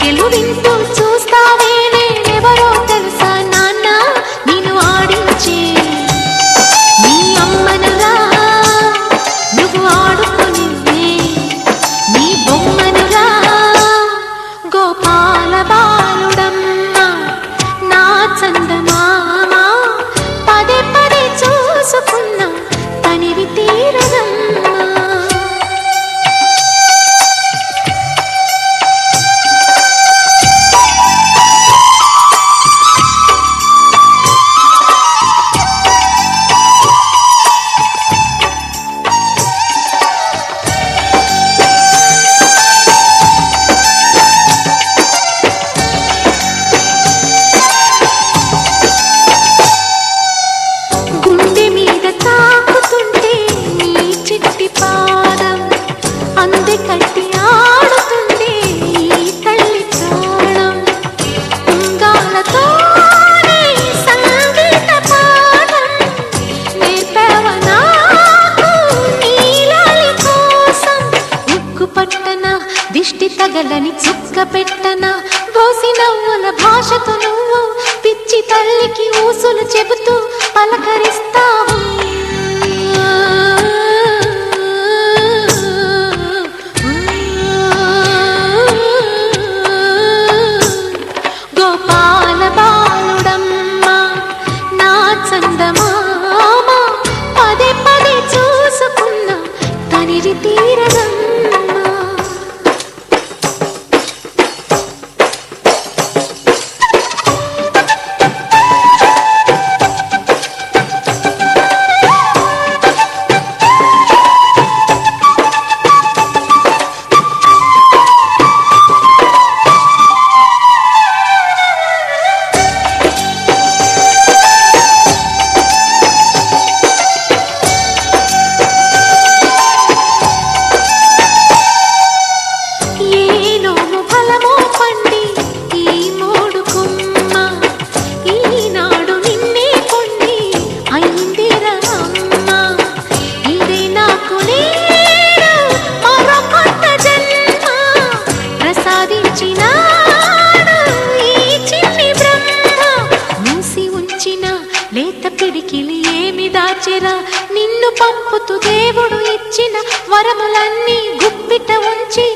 కేకెలు వింటూ చూస్తావే నేనెవరో తెలుసా నాన్న నిన్ను ఆడించే నీ అమ్మనురా నువ్వు ఆడుకునివే నీ బొమ్మనురా గోపాల బాలుడమ్మ నా చందమామ పదే పదే చూసుకున్నా తనివి తీరదమ్మా కట్టి ఆడుతుంది ఈ తల్లి ప్రాణం ఉంగాలతోనే సంగీత పాఠం నేర్పవ నాకు నీలాలి కోసం ఉక్కు పట్టన దిష్టి తగలని చుక్క పెట్టన బోసి నవ్వుల భాషతో నువ్వు పిచ్చి తల్లికి ఊసులు చెబుతూ పలకరిస్తావు గోపాల బాలుడమ్మ నా చందమామ పదే పదే చూసుకున్నా తనివి తీరదమ్మా లేత పిడికిలి ఏమి దాచెరా నిన్ను పంపుతూ దేవుడు ఇచ్చిన వరములన్నీ గుప్పిట ఉంచి